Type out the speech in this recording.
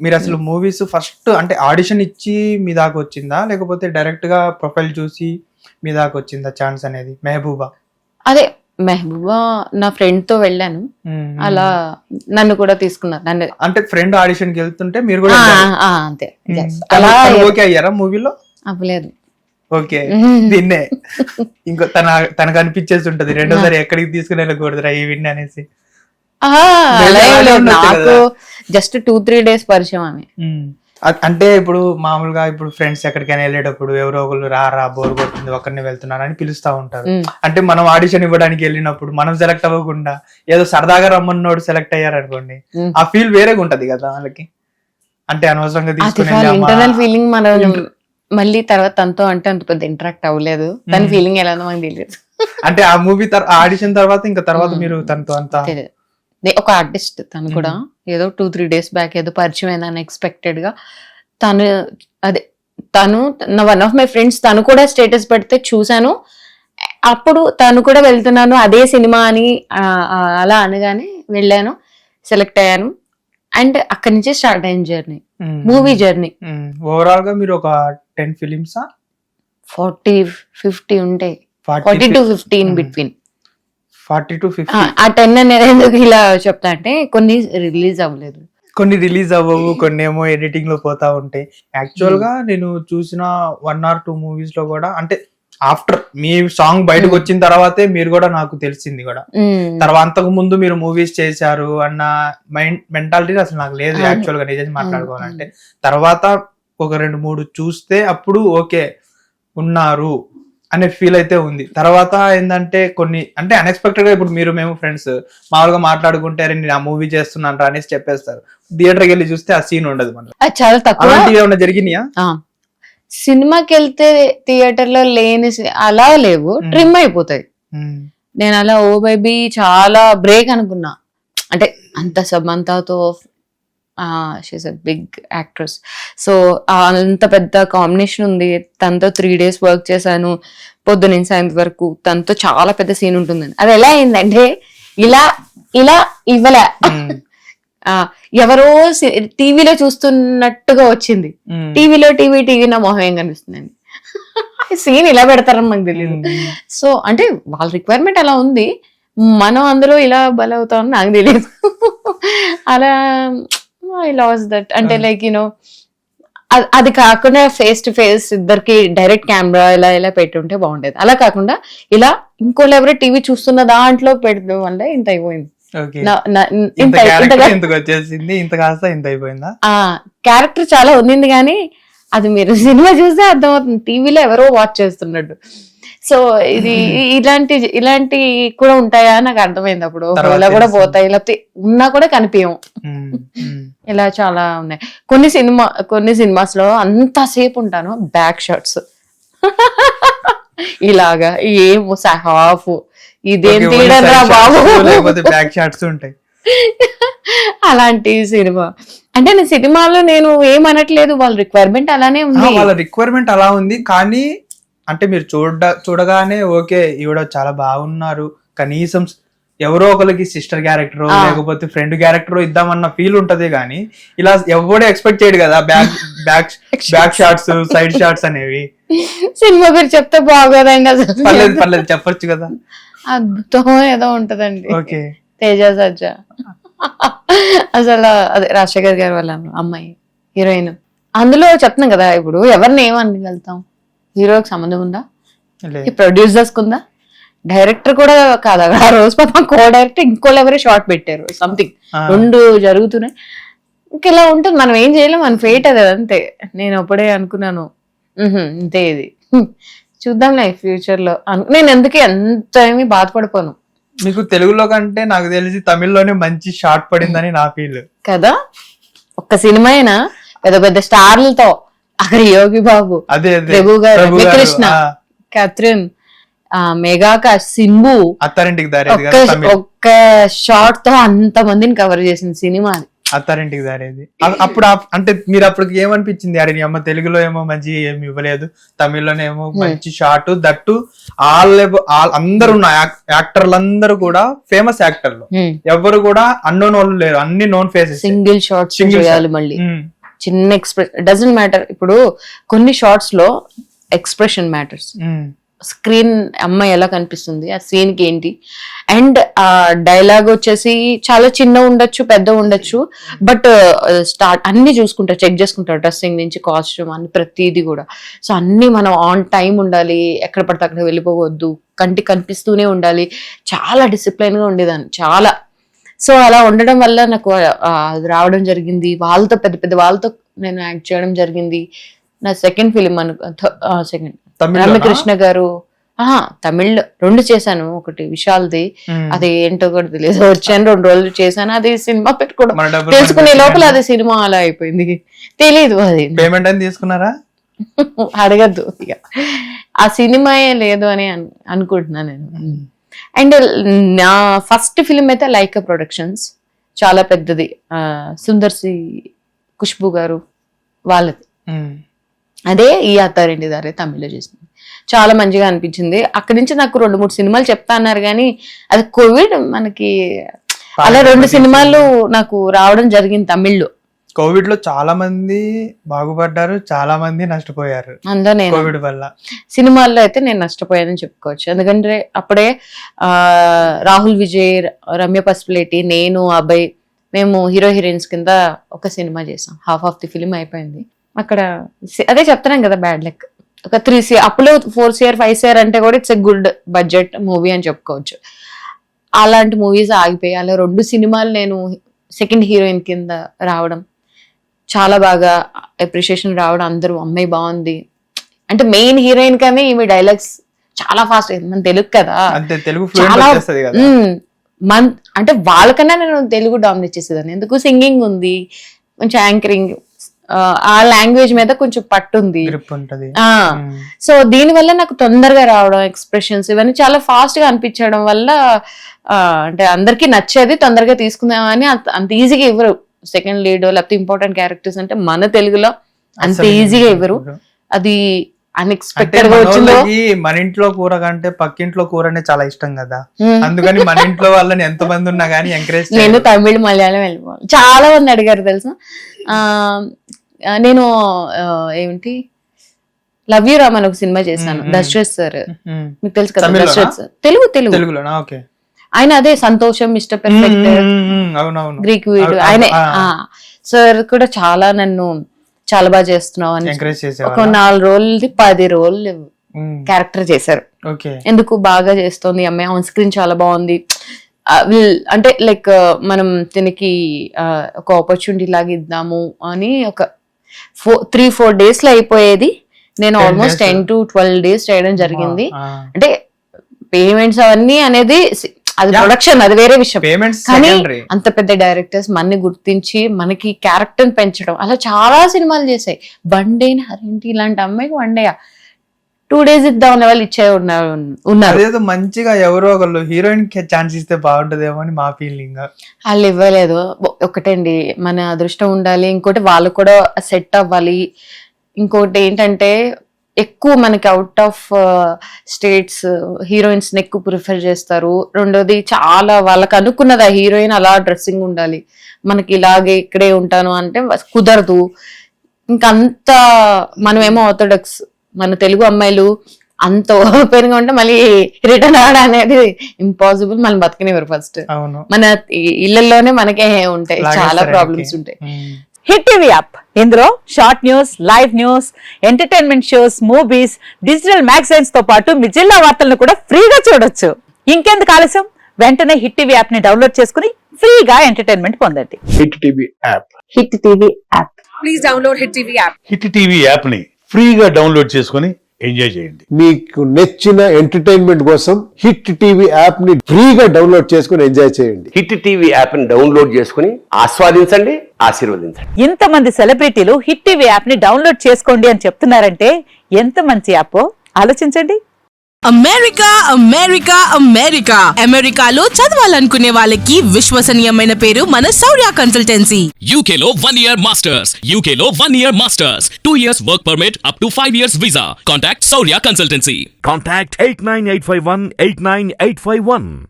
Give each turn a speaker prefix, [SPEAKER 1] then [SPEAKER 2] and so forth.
[SPEAKER 1] మీరు అసలు movies first అంటే ఆడిషన్ ఇచ్చి మీ దాకా వచ్చిందా, లేకపోతే డైరెక్ట్ గా ప్రొఫైల్ చూసి మీ దాకా వచ్చిందా ఛాన్స్ అనేది? మెహబూబా
[SPEAKER 2] అదే మెహబూబా నా ఫ్రెండ్ తో వెళ్ళాను, అలా నన్ను కూడా తీసుకున్నారు. నన్ను
[SPEAKER 1] అంటే ఫ్రెండ్ ఆడిషన్ కి వెళ్తుంటే మీరు కూడా
[SPEAKER 2] అంతే.
[SPEAKER 1] అలా ఓకే అయ్యారా మూవీలో?
[SPEAKER 2] అవ్వలేదు.
[SPEAKER 1] ఓకే, దీన్నే ఇంకో తనకు అనిపించేసి ఉంటది రెండోసారి ఎక్కడికి తీసుకుని వెళ్ళకూడదురా ఈ విన్ అనేసి.
[SPEAKER 2] నాకు జస్ట్ 2-3 days పరిచయం ఆమె.
[SPEAKER 1] అంటే ఇప్పుడు మామూలుగా ఇప్పుడు ఫ్రెండ్స్ ఎక్కడికైనా వెళ్ళేటప్పుడు ఎవరో ఒకళ్ళు రా బోర్ కొడుతుంది ఒక్కరిని వెళ్తున్నాను అని పిలుస్తా ఉంటారు. అంటే మనం ఆడిషన్ ఇవ్వడానికి వెళ్ళినప్పుడు మనం సెలెక్ట్ అవ్వకుండా ఏదో సరదాగా రమ్మన్నోడు సెలెక్ట్ అయ్యారనుకోండి, ఆ ఫీల్ వేరేగా ఉంటది కదా వాళ్ళకి. అంటే అనవసరంగా తీసుకుని
[SPEAKER 2] ఇంటర్నల్ ఫీలింగ్ మనం మళ్ళీ తర్వాత తనతో అంటే అంత పెద్ద ఇంటరాక్ట్ అవ్వలేదు. తన ఫీలింగ్ ఎలా ఉందో మనకు తెలియదు.
[SPEAKER 1] అంటే ఆ మూవీ ఆడిషన్ తర్వాత ఇంకా తర్వాత మీరు తనతో అంతా
[SPEAKER 2] ఒక ఆర్టిస్ట్ తను కూడా ఏదో 2-3 days బ్యాక్ ఏదో పరిచయం అయినా అన్ఎక్స్పెక్టెడ్ గా తను వన్ ఆఫ్ మై ఫ్రెండ్స్ తను కూడా స్టేటస్ పెడితే చూసాను. అప్పుడు తను కూడా వెళ్తున్నాను అదే సినిమా అని అలా అనగానే వెళ్ళాను, సెలెక్ట్ అయ్యాను. అండ్ అక్కడి నుంచే స్టార్ట్ అయిన జర్నీ, మూవీ జర్నీ.
[SPEAKER 1] ఓవరాల్ గా మీరు ఒక 10 films
[SPEAKER 2] 40-50 ఉంటాయి, 40-50 ఇన్ బిట్వీన్.
[SPEAKER 1] 40-50
[SPEAKER 2] ఆ 10 అనేది ఎందుకు ఇలా చెప్తా అంటే కొన్ని రిలీజ్ అవ్వలేదు,
[SPEAKER 1] కొన్ని రిలీజ్ అవ్వవు, కొన్ని ఏమో ఎడిటింగ్ లో పోతా ఉంటాయి. యాక్చువల్ గా నేను చూసిన 1 or 2 movies లో కూడా అంటే ఆఫ్టర్ మీ సాంగ్ బయటకు వచ్చిన తర్వాతే మీరు కూడా నాకు తెలిసింది కూడా. తర్వాత అంతకు ముందు మీరు మూవీస్ చేశారు అన్న మెంటాలిటీ అసలు నాకు లేదు యాక్చువల్ గా నిజంగా మాట్లాడుకోవాలంటే. తర్వాత ఒక 2-3 చూస్తే అప్పుడు ఓకే ఉన్నారు అనే ఫీల్ అయితే ఉంది. తర్వాత ఏంటంటే కొన్ని అంటే అన్ఎక్స్పెక్టెడ్ గా ఇప్పుడు మేము ఫ్రెండ్స్ మామూలుగా మాట్లాడుకుంటే నేను ఆ మూవీ చేస్తున్నాను అనేసి చెప్పేస్తారు. థియేటర్కి వెళ్ళి చూస్తే ఆ సీన్ ఉండదు. మన
[SPEAKER 2] చాలా తక్కువ
[SPEAKER 1] ఏమన్నా జరిగినాయా?
[SPEAKER 2] సినిమాకి వెళ్తే థియేటర్ లో లేని అలా లేవు, ట్రిమ్ అయిపోతాయి. నేను అలా ఓ బేబీ చాలా బ్రేక్ అనుకున్నా. అంటే అంత సమంతతో she's a big actress, so అంత పెద్ద కాంబినేషన్ ఉంది. తనతో 3 days వర్క్ చేశాను, పొద్దున్న సాయంత్రం వరకు. తనతో చాలా పెద్ద సీన్ ఉంటుందని. అది ఎలా అయిందంటే ఇలా ఇలా ఇవ్వలే, ఎవరో టీవీలో చూస్తున్నట్టుగా వచ్చింది. టీవీ నా మొహం ఏం కనిపిస్తుందండి, సీన్ ఇలా పెడతారని నాకు తెలియదు. సో అంటే వాళ్ళ రిక్వైర్మెంట్ అలా ఉంది, మనం అందులో ఇలా బలవుతామని నాకు తెలియదు. అలా ఐ లాస్ దట్. అంటే లైక్ యూనో అది కాకుండా ఫేస్ టు ఫేస్ ఇద్దరికి డైరెక్ట్ కెమెరా ఇలా పెట్టుంటే బాగుండేది. అలా కాకుండా ఇలా ఇంకోళ్ళు ఎవరో టీవీ చూస్తున్న దాంట్లో పెట్టడం వల్ల ఇంత అయిపోయింది. క్యారెక్టర్ చాలా ఉంది కానీ అది మీరు సినిమా చూస్తే అర్థమవుతుంది టీవీలో ఎవరో వాచ్ చేస్తున్నట్టు. సో ఇది ఇలాంటి కూడా ఉంటాయా నాకు అర్థమైంది. అప్పుడు ఇలా కూడా పోతాయి, లేకపోతే ఉన్నా కూడా కనిపించం. ఇలా చాలా ఉన్నాయి. కొన్ని సినిమాస్ లో అంతసేపు ఉంటాను బ్యాక్ షాట్స్ ఇలాగా ఏమో హాఫ్ ఇదేం తీయడం రా బాబు,
[SPEAKER 1] బ్యాక్ షాట్స్ ఉంటాయి.
[SPEAKER 2] అలాంటి సినిమా అంటే సినిమాలో నేను ఏమనట్లేదు, వాళ్ళ రిక్వైర్మెంట్ అలానే ఉంది.
[SPEAKER 1] వాళ్ళ రిక్వైర్మెంట్ అలా ఉంది కానీ అంటే మీరు చూడగానే ఓకే ఈవిడ చాలా బాగున్నారు, కనీసం ఎవరో ఒకరికి సిస్టర్ క్యారెక్టర్ లేకపోతే ఫ్రెండ్ క్యారెక్టర్ ఇద్దామన్న ఫీల్ ఉంటది. కానీ ఇలా ఎవడో ఎక్స్పెక్ట్ చేయడు కదా బ్యాక్ షాట్స్ సైడ్ షాట్స్ అనేవి.
[SPEAKER 2] సినిమా పేరు చెప్తే బాగోదండి అసలు.
[SPEAKER 1] పర్లేదు చెప్పొచ్చు కదా.
[SPEAKER 2] అద్భుతం ఏదో ఉంటదండి.
[SPEAKER 1] ఓకే,
[SPEAKER 2] తేజ సజ్జా అసలు అదే రాజశేఖర్ గారి వాళ్ళ అమ్మాయి హీరోయిన్. అందులో చెప్తున్నాం కదా, ఇప్పుడు ఎవరిని ఏమనగలుగుతాం? హీరోకి సంబంధం ఉందా? ప్రొడ్యూసర్స్ కుందా? డైరెక్టర్ కూడా కాదా? ఆ రోజు పాపం కో డైరెక్టర్ ఇంకోళ్ళు ఎవరో షార్ట్ పెట్టారు, సంథింగ్ 2 జరుగుతున్నాయి. ఇంకెలా ఉంటుంది, మనం ఏం చేయలేం, మన ఫేట్ అది అంతే. నేను అప్పుడే అనుకున్నాను ఇంతే ఇది చూద్దాంలే ఫ్యూచర్ లో. నేను ఎందుకే ఎంత ఏమీ బాధపడిపోను.
[SPEAKER 1] మీకు తెలుగులో కంటే నాకు తెలిసి తమిళ్లోనే మంచి షార్ట్ పడిందని నా ఫీల్
[SPEAKER 2] కదా. ఒక్క సినిమా అయినా పెద్ద పెద్ద స్టార్లతో, అక్కడ యోగి బాబు, ప్రభు గారు, కృష్ణ, కత్రిన్, మెగాకాష్, సింబు,
[SPEAKER 1] అత్తారింటికి
[SPEAKER 2] ఒక్క షార్ట్ తో అంత మందిని కవర్ చేసిన సినిమా అది.
[SPEAKER 1] అత్తారింటికి దారేది. అప్పుడు అంటే మీరు అప్పటికి ఏమనిపించింది? అరే నీ అమ్మ తెలుగులో ఏమో మంచి ఏమి ఇవ్వలేదు, తమిళ్లోనేమో మంచి షార్ట్, దట్టు అందరు ఉన్న యాక్టర్లందరూ కూడా ఫేమస్ యాక్టర్లు, ఎవరు కూడా అన్నోన్ వాళ్ళు లేరు, అన్ని నోన్ ఫేసెస్.
[SPEAKER 2] సింగిల్ షార్ట్స్ చేయాలి, మళ్ళీ చిన్న ఎక్స్ప్రెషన్ డజంట్ మ్యాటర్. ఇప్పుడు కొన్ని షార్ట్స్ లో ఎక్స్ప్రెషన్ మ్యాటర్స్. స్క్రీన్ అమ్మాయి ఎలా కనిపిస్తుంది, ఆ సీన్ కి ఏంటి, అండ్ ఆ డైలాగ్ వచ్చేసి చాలా చిన్న ఉండొచ్చు, పెద్ద ఉండొచ్చు, బట్ స్టార్ట్ అన్ని చూసుకుంటారు, చెక్ చేసుకుంటారు, డ్రెస్సింగ్ నుంచి కాస్ట్యూమ్ అన్ని ప్రతిదీ కూడా. సో అన్ని మనం ఆన్ టైం ఉండాలి, ఎక్కడ పడితే అక్కడ వెళ్ళిపోవద్దు, కంటికి కనిపిస్తూనే ఉండాలి, చాలా డిసిప్లైన్ గా ఉండేదాన్ని చాలా. సో అలా ఉండడం వల్ల నాకు రావడం జరిగింది. వాళ్ళతో పెద్ద పెద్ద వాళ్ళతో నేను యాక్ట్ చేయడం జరిగింది. నా సెకండ్ ఫిలిం సెకండ్ రమ్యకృష్ణ గారు, తమిళ్ 2 చేశాను. ఒకటి విశాల్ది, అది ఏంటో కూడా తెలియదు, వచ్చాను 2 రోజులు చేశాను. అది సినిమా పెట్టుకోవడం తెలుసుకునే లోపల అది సినిమా అలా అయిపోయింది, తెలీదు. అది
[SPEAKER 1] పేమెంట్ అని తీసుకున్నారా?
[SPEAKER 2] అడగద్దు ఇక, ఆ సినిమాయే లేదు అని అనుకుంటున్నా నేను. అండ్ నా ఫస్ట్ ఫిలిం అయితే లైకా ప్రొడక్షన్స్, చాలా పెద్దది, సుందర్సి ఖుష్బు గారు వాళ్ళది. అదే ఈ అత్తారింటి దారే తమిళ్లో చేసింది, చాలా మంచిగా అనిపించింది. అక్కడి నుంచి నాకు 2-3 సినిమాలు చెప్తా అన్నారు, కానీ అది కోవిడ్ మనకి అలా 2 సినిమాలు నాకు రావడం జరిగింది తమిళ్లో.
[SPEAKER 1] కోవిడ్ లో చాలా మంది బాగుపడ్డారు, చాలా మంది నష్టపోయారు.
[SPEAKER 2] అందులో నేను
[SPEAKER 1] కోవిడ్ వల్ల
[SPEAKER 2] సినిమాల్లో అయితే నేను నష్టపోయానని చెప్పుకోవచ్చు. ఎందుకంటే అప్పుడే రాహుల్ విజయ్, రమ్య పసుపులేటి, నేను, అభయ్, మేము హీరో హీరోయిన్స్ కింద ఒక సినిమా చేసాం. హాఫ్ ఆఫ్ ది ఫిలిం అయిపోయింది. అక్కడ అదే చెప్తున్నాం కదా, బ్యాడ్ లక్. ఒక 3 CR అప్పుడు 4 CR 5 CR అంటే కూడా it's a good budget movie అని చెప్పుకోవచ్చు. అలాంటి మూవీస్ ఆగిపోయి అలా 2 సినిమాలు నేను సెకండ్ హీరోయిన్ కింద రావడం, చాలా బాగా అప్రిషియేషన్ రావడం, అందరూ అమ్మాయి బాగుంది అంటే మెయిన్ హీరోయిన్ కానీ ఈమె డైలాగ్స్ చాలా ఫాస్ట్, మన తెలుగు కదా, చాలా అంటే వాళ్ళకన్నా నేను తెలుగు డామినేట్ చేసేదాన్ని. ఎందుకు, సింగింగ్ ఉంది, కొంచెం యాంకరింగ్, ఆ లాంగ్వేజ్ మీద కొంచెం పట్టుంది. సో దీని వల్ల నాకు తొందరగా రావడం, ఎక్స్ప్రెషన్స్ ఇవన్నీ చాలా ఫాస్ట్ గా అనిపించడం వల్ల అంటే అందరికి నచ్చేది, తొందరగా తీసుకుందామని అంత ఈజీగా ఇవ్వరు. సెకండ్ లీడ్ లేకపోతే ఇంపార్టెంట్ క్యారెక్టర్స్ అంటే మన తెలుగులో అంత ఈజీగా ఇవ్వరు. అది అన్ఎక్స్పెక్టెడ్ గా వచ్చింది.
[SPEAKER 1] మన ఇంట్లో కూర కంటే పక్కింట్లో కూరనే చాలా ఇష్టం కదా, అందుకని మన ఇంట్లో వాళ్ళని ఎంత మంది ఉన్నా గానీ ఎంకరేజ్.
[SPEAKER 2] నేను తమిళ్, మలయాళం వెళ్ళిపోవాలి. చాలా మంది అడిగారు తెలుసా. నేను ఏమిటి లవ్ యూ రామ్ అని ఒక సినిమా చేశాను, దశరథ్ సార్, మీకు తెలుసు కదా, దశరథ్ సార్ తెలుగులో. ఆయన అదే సంతోషం, మిస్టర్ పర్ఫెక్ట్, గ్రీక్ వీడు, ఆయనే. సార్ కూడా చాలా నన్ను చాలా బాగా చేస్తున్నావు అని ఒక 4 రోజులది 10 రోజులు క్యారెక్టర్ చేశారు. ఎందుకు బాగా చేస్తుంది అమ్మాయి, ఆన్ స్క్రీన్ చాలా బాగుంది అంటే లైక్ మనం దీనికి ఒక ఆపర్చునిటీ లాగా ఇద్దాము అని ఒక 3-4 days లో అయిపోయేది. నేను ఆల్మోస్ట్ 10 to 12 days చేయడం జరిగింది. అంటే పేమెంట్స్ అవన్నీ అనేది అది ప్రొడక్షన్, అది వేరే విషయం. కానీ అంత పెద్ద డైరెక్టర్స్ మనని గుర్తించి మనకి క్యారెక్టర్ పెంచడం, అలా చాలా సినిమాలు చేసాయి. బండేని హరింటి ఇలాంటి అమ్మాయికి 1 day 2 days ఇద్దాం అనే వాళ్ళు ఇచ్చే ఉన్నారు.
[SPEAKER 1] అదేదో మంచిగా ఎవరో ఒకళ్ళు హీరోయిన్ కి ఛాన్స్ ఇస్తే బాగుంటదేమో అని మా ఫీలింగ్.
[SPEAKER 2] వాళ్ళు ఇవ్వలేదు. ఒకటండి, మన అదృష్టం ఉండాలి, ఇంకోటి వాళ్ళు కూడా సెట్ అవ్వాలి, ఇంకోటి ఏంటంటే ఎక్కువ మనకి అవుట్ ఆఫ్ స్టేట్స్ హీరోయిన్స్ ని ఎక్కువ ప్రిఫర్ చేస్తారు. రెండోది చాలా వాళ్ళకి అనుకున్నది ఆ హీరోయిన్ అలా డ్రెస్సింగ్ ఉండాలి, మనకి ఇలాగే ఇక్కడే ఉంటాను అంటే కుదరదు. ఇంకంత మనమేమో ఆర్థోడాక్స్, మన తెలుగు అమ్మాయిలు అంత ఓపెన్ గా ఉంటే మళ్ళీ రిటర్న్ అవడం అనేది ఇంపాసిబుల్. మనం బతకనివ్వరు ఫస్ట్, మన ఇళ్లలోనే మనకే ఉంటాయి, చాలా ప్రాబ్లమ్స్ ఉంటాయి.
[SPEAKER 3] హిట్ టీవీ యాప్, ఇందులో short news, live news, entertainment shows, movies, digital magazines తో పాటు మీ జిల్లా వార్తలను కూడా ఫ్రీగా చూడొచ్చు. ఇంకెందుకు ఆలస్యం, వెంటనే హిట్ టీవీ యాప్ ని డౌన్లోడ్ చేసుకుని ఫ్రీగా ఎంటర్టైన్మెంట్ పొందండి.
[SPEAKER 4] Hit TV app,
[SPEAKER 3] hit TV app,
[SPEAKER 2] please download hit TV app.
[SPEAKER 4] Hit TV app ని ఫ్రీగా డౌన్లోడ్ చేసుకుని ఎంజాయ్ చేయండి.
[SPEAKER 5] మీకు నచ్చిన ఎంటర్టైన్మెంట్ కోసం హిట్ టీవీ యాప్ ని ఫ్రీగా డౌన్లోడ్ చేసుకుని ఎంజాయ్ చేయండి.
[SPEAKER 6] హిట్ టీవీ యాప్ ని డౌన్లోడ్ చేసుకుని ఆస్వాదించండి, ఆశీర్వదించండి.
[SPEAKER 3] ఇంతమంది సెలబ్రిటీలు హిట్ టీవీ యాప్ ని డౌన్లోడ్ చేసుకోండి అని చెప్తున్నారంటే ఎంత మంచి యాప్ ఆలోచించండి.
[SPEAKER 7] అమెరికా అమెరికా అమెరికా అమెరికాలో చదవాలనుకునే వాళ్ళకి విశ్వసనీయమైన పేరు మన శౌర్య కన్సల్టెన్సీ.
[SPEAKER 8] UK లో 1 year masters. UK లో 1 year masters. 2 years work permit up to 5 years visa. Contact Saurya Consultancy.
[SPEAKER 9] Contact 89851 89851.